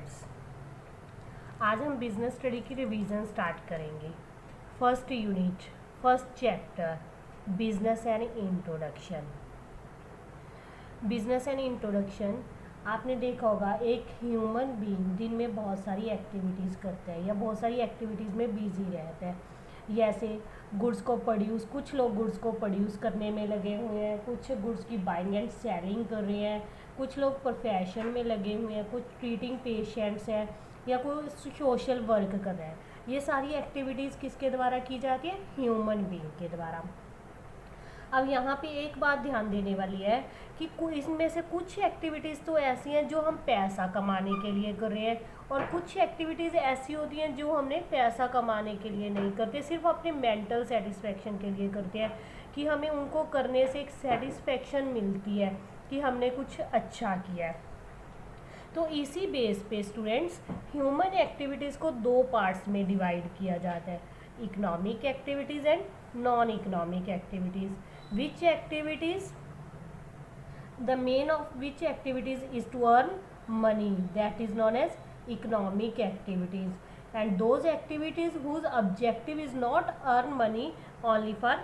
Students, आज हम business study की रिवीजन स्टार्ट करेंगे। First unit, first chapter, business and introduction. Business and introduction, आपने देखा होगा एक ह्यूमन बीइंग दिन में बहुत सारी एक्टिविटीज़ करता है या बहुत सारी एक्टिविटीज़ में बिजी रहता है। जैसे गुड्स को प्रोड्यूस, कुछ लोग गुड्स को प्रोड्यूस करने में लगे हुए हैं, कुछ गुड्स की बाइंग एंड सेलिंग कर रहे हैं, कुछ लोग प्रोफेशन में लगे हुए हैं, कुछ ट्रीटिंग पेशेंट्स हैं या कोई सोशल वर्क कर रहा है। ये सारी एक्टिविटीज़ किसके द्वारा की जाती है? ह्यूमन बीइंग के द्वारा। अब यहाँ पे एक बात ध्यान देने वाली है कि इसमें से कुछ एक्टिविटीज़ तो ऐसी हैं जो हम पैसा कमाने के लिए कर रहे हैं और कुछ एक्टिविटीज़ ऐसी होती हैं जो हमने पैसा कमाने के लिए नहीं करते, सिर्फ अपने मेंटल सेटिस्फेक्शन के लिए करते हैं कि हमें उनको करने से एक सेटिस्फेक्शन मिलती है कि हमने कुछ अच्छा किया है। तो इसी बेस पे स्टूडेंट्स ह्यूमन एक्टिविटीज़ को दो पार्ट्स में डिवाइड किया जाता है, economic activities and non economic activities. Which activities? The main of which activities is to earn money, that is known as economic activities, and those activities whose objective is not earn money only for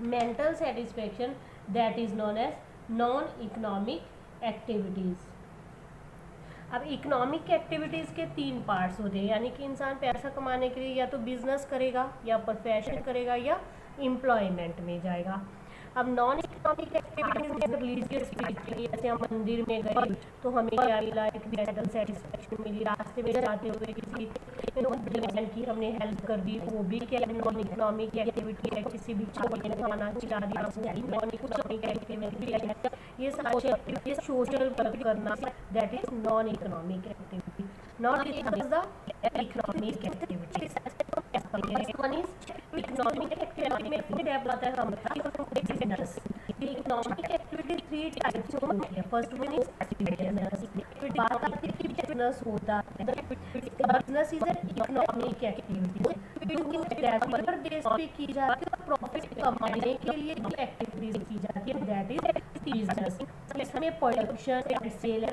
mental satisfaction, that is known as non-economic activities. अब economic activities के तीन parts होते हैं, यानी कि इंसान पैसा कमाने के लिए या तो बिजनेस करेगा या प्रोफेशन करेगा या एम्प्लॉयमेंट में जाएगा। अब नॉन इकोनॉमिक एक्टिविटीज में रिलीजियस स्पिरिचुअली, जैसे हम मंदिर में गए तो हमें क्या मिला, एक मेंटल सेटिस्फेक्शन मिली, रास्ते में जाते हुए किसी की हमने हेल्प कर दी, वो भी क्या नॉन इकोनॉमिक एक्टिविटी है। किसी भी ने खाना खिला दिया, नॉन इकोनॉमिक एक्टिविटी है। ये सारी एक्टिविटीज सोशल वर्क करना, that is non economic activity. Not economic activity economic activity में डेवलप है हम business. Economic activity three types होती है। फर्स्ट वन इज बिजनेस होता है, business is an economic activity जो डेवलपर बेस पे की जाती है, प्रॉफिट कमाने के लिए जो एक्टिविटीज की जाती है, दैट इज बिजनेस। इसमें production and sale of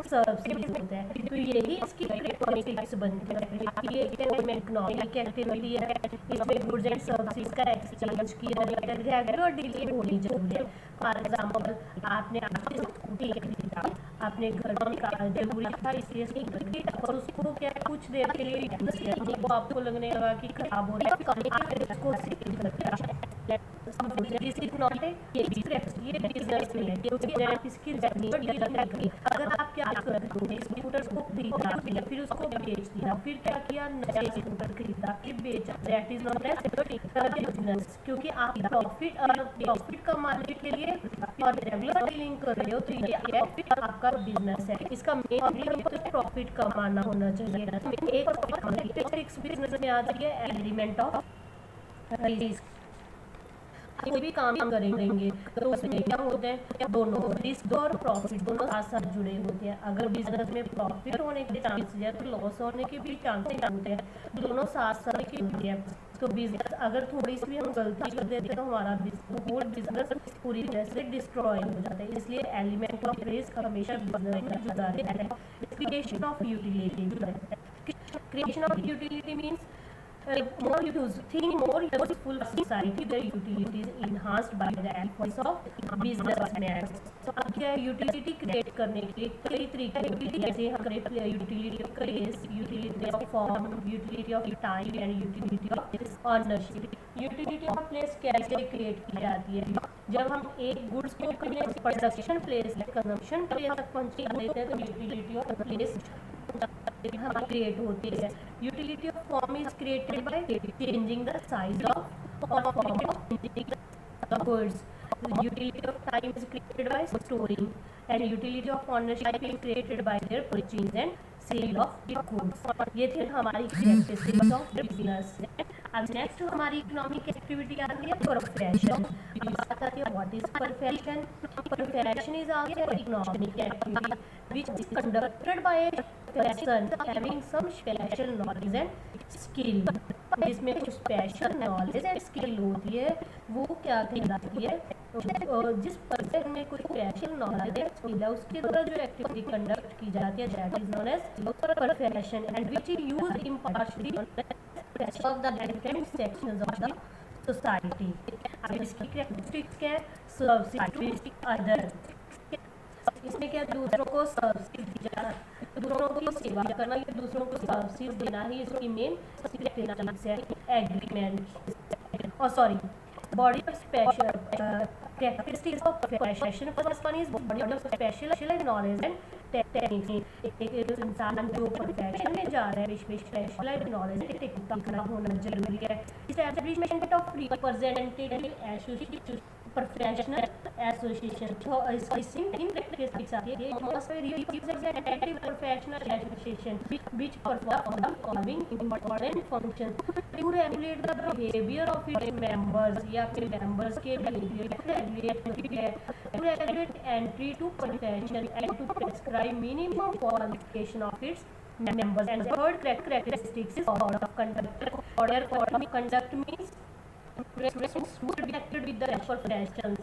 services होता है। तो यही इसकी कैरेक्टरिस्टिक्स बनती है। ये इकोनॉमिक एक्टिविटी है, इसमें गुड्स एंड सर्विसेज का एक्सचेंज किया जाता है, रेगुलर डीलिंग होनी जरूरी है। फॉर एग्जाम्पल, आपने स्कूटी खरीदा, आपने घर का जरूरी था इसलिए स्कूटी खरीदा और उसको क्या कुछ देर के लिए यूज किया, वो आपको लगने लगा कि खराब हो रही है, उसको सेल करते हैं। अगर आप क्या करते स्कूटर को खरीदा, फिर उसको बेच दिया, फिर क्या किया, नया स्कूटर खरीदा, फिर बेचा, that is not as business. क्योंकि आप प्रॉफिट कमाने के लिए और रेगुलर डीलिंग कर रहे हो, तो ये आपका बिजनेस है। इसका मेन तो प्रॉफिट कमाना होना चाहिए। एक बिजनेस में आ जाइए एलिमेंट ऑफ रिस्क। कोई भी काम करेंगे तो उसमें क्या होते हैं, दोनों रिस्क और प्रॉफिट दोनों साथ साथ जुड़े होते हैं। अगर बिजनेस में प्रॉफिट होने के चांसेस है तो लॉस होने के भी चांसेस होते हैं, दोनों साथ साथ के होते हैं। तो बिजनेस अगर थोड़ी सी भी हम गलती कर देते हैं तो हमारा होल बिजनेस पूरी तरह से डिस्ट्रॉय हो जाता है। इसलिए एलिमेंट ऑफ रिस्क हमेशा बिजनेस में जुड़ा रहता है। Creation of utility, creation of utility means more useful society, their utility is enhanced by the efforts of businessmen. So अब क्या यूटिलिटी क्रिएट करने के लिए कई तरीके, जैसे हम utility of place, utility of form, utility of time and utility of ownership. Utility of place कैसे क्रिएट की जाती है? जब हम एक गुड्स को प्रोडक्शन प्लेस कंजम्पशन प्लेस तक पहुँचा देते हैं तो यूटिलिटी ऑफ प्लेस हमारी क्रिएट होती है। Utility of form is created by changing the size of और form of goods. Utility of time is created by storing and utility of ownership is created by their purchase and sale of goods. ये थे हमारी characteristics of business. अब next हमारी economic activity आती है profession. What is profession? Profession is also economic activity which is conducted by person having some special knowledge and skill, जिसमें कुछ special knowledge and skill होती है, वो क्या कहलाती है, जिस पर्सन में कुछ स्पेशल नॉलेज एंड स्किल है उसके द्वारा जो एक्टिविटी कंडक्ट की जाती है that is known as profession and which is used impartially of the different sections of the society. अब इसकी कैरेक्टरिस्टिक्स क्या है, सर्विस अदर, इसमें क्या दूसरों को सर्विस देना, दूसरों की सेवा करना, ये दूसरों को सर्विस देना ही इसकी मेन कैरेक्टरिस्टिक्स है। एग्रीमेंट और sorry body of special characteristics of profession, first one is body of special knowledge and technique. एक इंसान जो प्रोफेशन में जा रहा है स्पेशलाइज्ड नॉलेज एंड टेक्निक का होना जरूरी है। Establishment of representative association professional association, तो इसकी तीन कैरेक्टरिस्टिक्स आती है। ये must be representative professional association which perform the following important functions to regulate the behaviour of its members, या फिर मेंबर्स के बिहेवियर को रेगुलेट करती है, to regulate entry to profession and to prescribe minimum qualification of its members. And the third characteristics is order of conduct. Order of conduct means persons who are connected with the professions.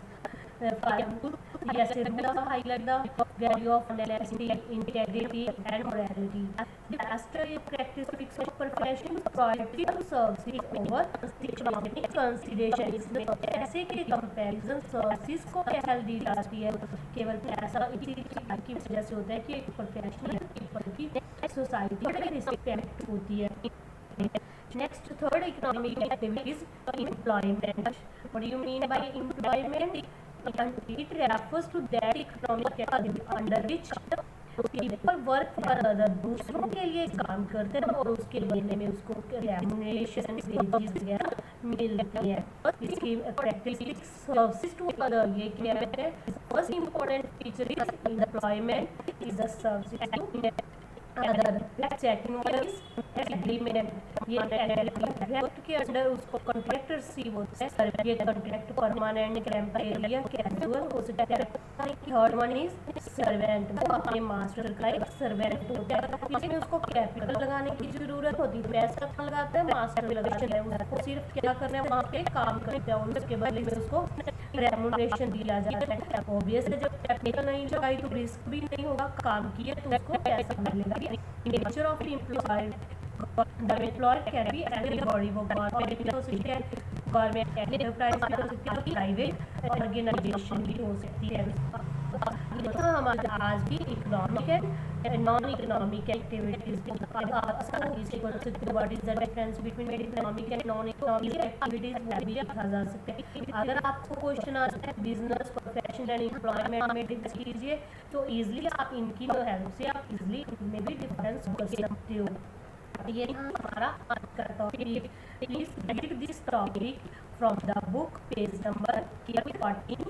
Yes, highlight the value of honesty, integrity, and morality. The last characteristics of profession priority to services over economic considerations. पैसे के comparison services को पहल दी जाती है, केवल पैसा इसी की वजह से होता है कि एक प्रोफेशनल पीपल की सोसाइटी में रिस्पेक्ट होती है। Next third economic activities employment. What do you mean by employment? It refers to that economic activity under which people work for other, दूसरों के लिए काम करते हैं और उसके बदले में उसको रेम्युनरेशन वेजेस वगैरह मिलती है। इसकी प्रैक्टिस सर्विसेज टू अदर, ये क्या है? First important feature is employment is the services to other. Second one is agreement, ये कॉन्ट्रैक्ट के अंडर उसको कॉन्ट्रैक्ट रिसीव होता है, ये कॉन्ट्रैक्ट परमानेंट टेम्परेरी या कैजुअल हो सकता है। थर्ड वन इज सर्वेंट, वो अपने मास्टर का एक सर्वेंट होता है, इसमें उसको कैपिटल लगाने की जरूरत होती है, पैसा लगाता है, मास्टर लगाता है, उसको सिर्फ क्या करना है, वहाँ पे काम करते हैं, उसके बदले में उसको रेम्युनरेशन दिया जाता है। ऑब्वियस है जब कैपिटल नहीं लगाई तो रिस्क भी नहीं होगा, काम किए तो उसको पैसा मिलेगा। Nature of employ, the employer can be anybody, वो गवर्नमेंट हो सकती है, गवर्नमेंट एंटरप्राइज भी हो सकती है, प्राइवेट ऑर्गेनाइजेशन भी हो सकती है। हमारा आज भी economic and non economic activities, what is the difference between economic and non economic activities, वो भी लिखा जा सकता है। अगर आपको क्वेश्चन आता है बिजनेस प्रोफेशन एंड एम्प्लॉयमेंट में डिस्कस कीजिए तो इजीली आप इनकी हेल्प से आप इजीली इनमें भी डिफरेंस कर सकते हो। ये हमारा आज का topic. Please read this topic from the book page number 14,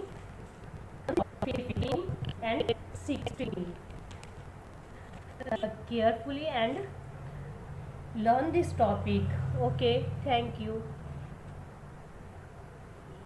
15 and 16 carefully and learn this topic. Okay, thank you.